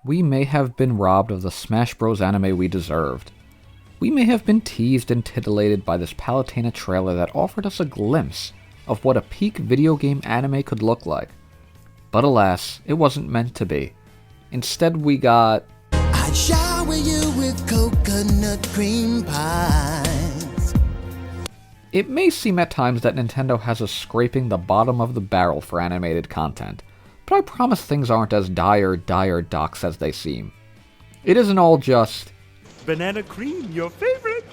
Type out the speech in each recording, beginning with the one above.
We may have been robbed of the Smash Bros. Anime we deserved. We may have been teased and titillated by this Palutena trailer that offered us a glimpse of what a peak video game anime could look like. But alas, it wasn't meant to be. Instead we got... I'd shower you with coconut cream pies. It may seem at times that Nintendo has us scraping the bottom of the barrel for animated content, but I promise things aren't as dire docs as they seem. It isn't all just... banana cream, your favorite!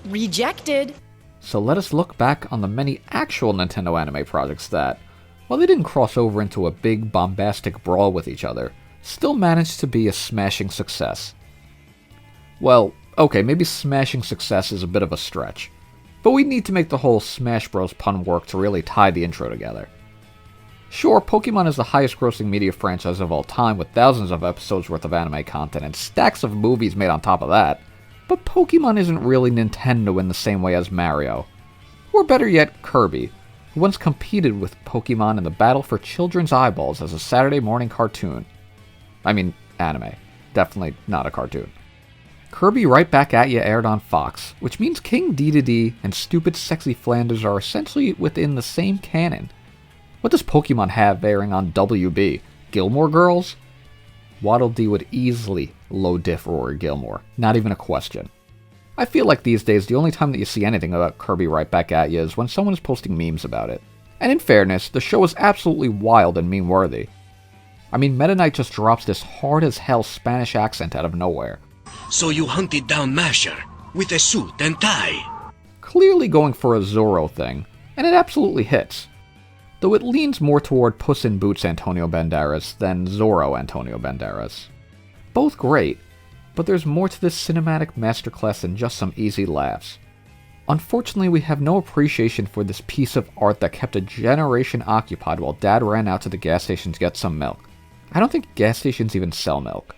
Rejected! So let us look back on the many actual Nintendo anime projects that, while they didn't cross over into a big bombastic brawl with each other, still managed to be a smashing success. Well, okay, maybe smashing success is a bit of a stretch, but we need to make the whole Smash Bros. Pun work to really tie the intro together. Sure, Pokémon is the highest grossing media franchise of all time with thousands of episodes worth of anime content and stacks of movies made on top of that, but Pokémon isn't really Nintendo in the same way as Mario. Or better yet, Kirby, who once competed with Pokémon in the battle for children's eyeballs as a Saturday morning cartoon. I mean, anime. Definitely not a cartoon. Kirby Right Back At Ya aired on Fox, which means King Dedede and Stupid Sexy Flanders are essentially within the same canon. What does Pokemon have airing on WB? Gilmore Girls? Waddle Dee would easily low-diff Rory Gilmore, not even a question. I feel like these days the only time that you see anything about Kirby Right Back At Ya is when someone is posting memes about it. And in fairness, the show is absolutely wild and meme-worthy. I mean, Meta Knight just drops this hard-as-hell Spanish accent out of nowhere. So you hunted down Masher with a suit and tie. Clearly going for a Zorro thing, and it absolutely hits. Though it leans more toward Puss in Boots Antonio Banderas than Zorro Antonio Banderas. Both great, but there's more to this cinematic masterclass than just some easy laughs. Unfortunately, we have no appreciation for this piece of art that kept a generation occupied while Dad ran out to the gas station to get some milk. I don't think gas stations even sell milk.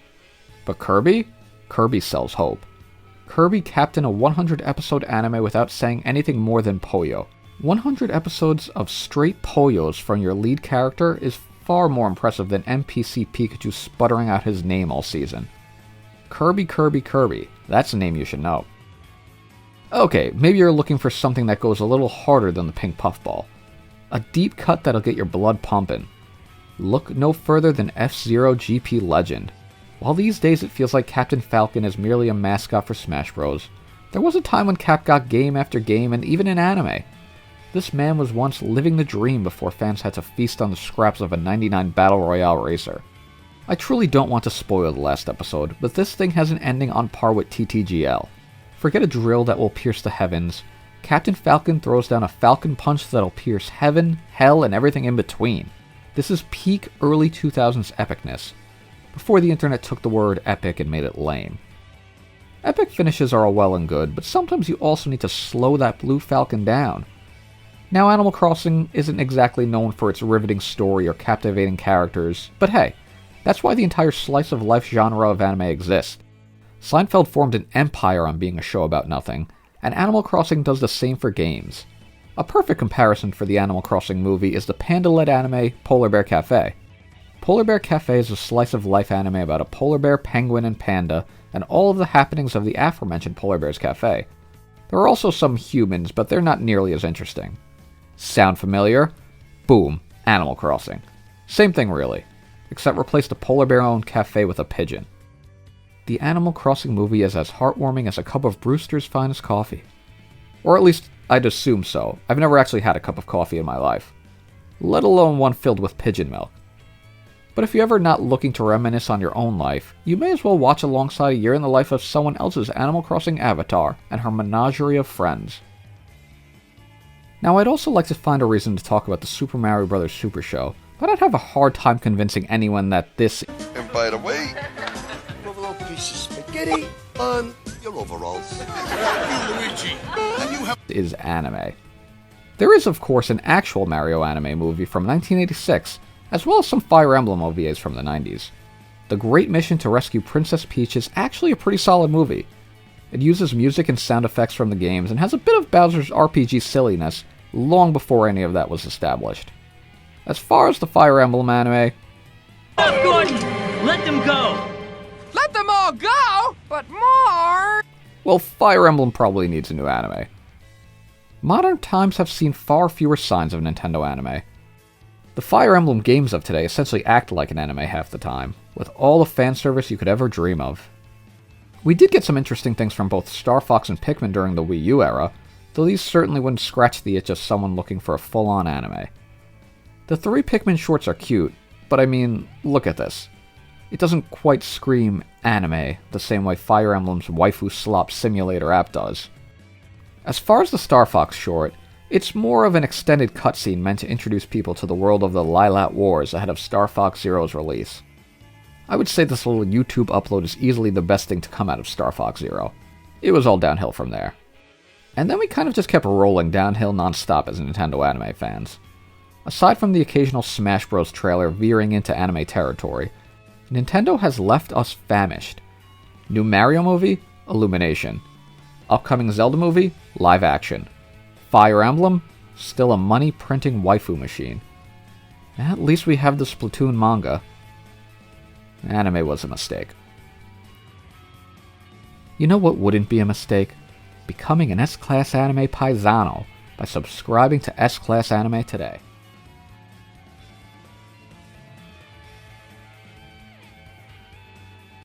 But Kirby? Kirby sells hope. Kirby capped in a 100-episode anime without saying anything more than Poyo. 100 episodes of straight Poyos from your lead character is far more impressive than NPC Pikachu sputtering out his name all season. Kirby, Kirby, Kirby. That's a name you should know. Okay, maybe you're looking for something that goes a little harder than the pink puffball. A deep cut that'll get your blood pumping. Look no further than FZero GP Legend. While these days it feels like Captain Falcon is merely a mascot for Smash Bros., there was a time when Cap got game after game and even in anime. This man was once living the dream before fans had to feast on the scraps of a 99 Battle Royale racer. I truly don't want to spoil the last episode, but this thing has an ending on par with TTGL. Forget a drill that will pierce the heavens. Captain Falcon throws down a Falcon Punch that'll pierce heaven, hell, and everything in between. This is peak early 2000s epicness, before the internet took the word epic and made it lame. Epic finishes are all well and good, but sometimes you also need to slow that blue Falcon down. Now, Animal Crossing isn't exactly known for its riveting story or captivating characters, but hey, that's why the entire slice of life genre of anime exists. Seinfeld formed an empire on being a show about nothing, and Animal Crossing does the same for games. A perfect comparison for the Animal Crossing movie is the panda-led anime Polar Bear Cafe. Polar Bear Cafe is a slice of life anime about a polar bear, penguin, and panda, and all of the happenings of the aforementioned Polar Bear's Cafe. There are also some humans, but they're not nearly as interesting. Sound familiar? Boom, Animal Crossing. Same thing really, except replace the polar bear-owned cafe with a pigeon. The Animal Crossing movie is as heartwarming as a cup of Brewster's Finest coffee. Or at least, I'd assume so. I've never actually had a cup of coffee in my life, let alone one filled with pigeon milk. But if you're ever not looking to reminisce on your own life, you may as well watch alongside a year in the life of someone else's Animal Crossing avatar and her menagerie of friends. Now, I'd also like to find a reason to talk about the Super Mario Bros. Super Show, but I'd have a hard time convincing anyone that this... And by the way, put a little piece of spaghetti on your overalls. Luigi, and you have... is anime. There is, of course, an actual Mario anime movie from 1986, as well as some Fire Emblem OVAs from the 90s. The Great Mission to Rescue Princess Peach is actually a pretty solid movie. It uses music and sound effects from the games and has a bit of Bowser's RPG silliness long before any of that was established. As far as the Fire Emblem anime... Let them go! Let them all go, but more! Well, Fire Emblem probably needs a new anime. Modern times have seen far fewer signs of Nintendo anime. The Fire Emblem games of today essentially act like an anime half the time, with all the fan service you could ever dream of. We did get some interesting things from both Star Fox and Pikmin during the Wii U era, though these certainly wouldn't scratch the itch of someone looking for a full-on anime. The 3 Pikmin shorts are cute, but I mean, look at this. It doesn't quite scream anime the same way Fire Emblem's Waifu Slop Simulator app does. As far as the Star Fox short, it's more of an extended cutscene meant to introduce people to the world of the Lylat Wars ahead of Star Fox Zero's release. I would say this little YouTube upload is easily the best thing to come out of Star Fox Zero. It was all downhill from there. And then we kind of just kept rolling downhill non-stop as Nintendo anime fans. Aside from the occasional Smash Bros. Trailer veering into anime territory, Nintendo has left us famished. New Mario movie? Illumination. Upcoming Zelda movie? Live action. Fire Emblem? Still a money-printing waifu machine. At least we have the Splatoon manga. Anime was a mistake. You know what wouldn't be a mistake? Becoming an S-Class Anime Paisano by subscribing to S-Class Anime today.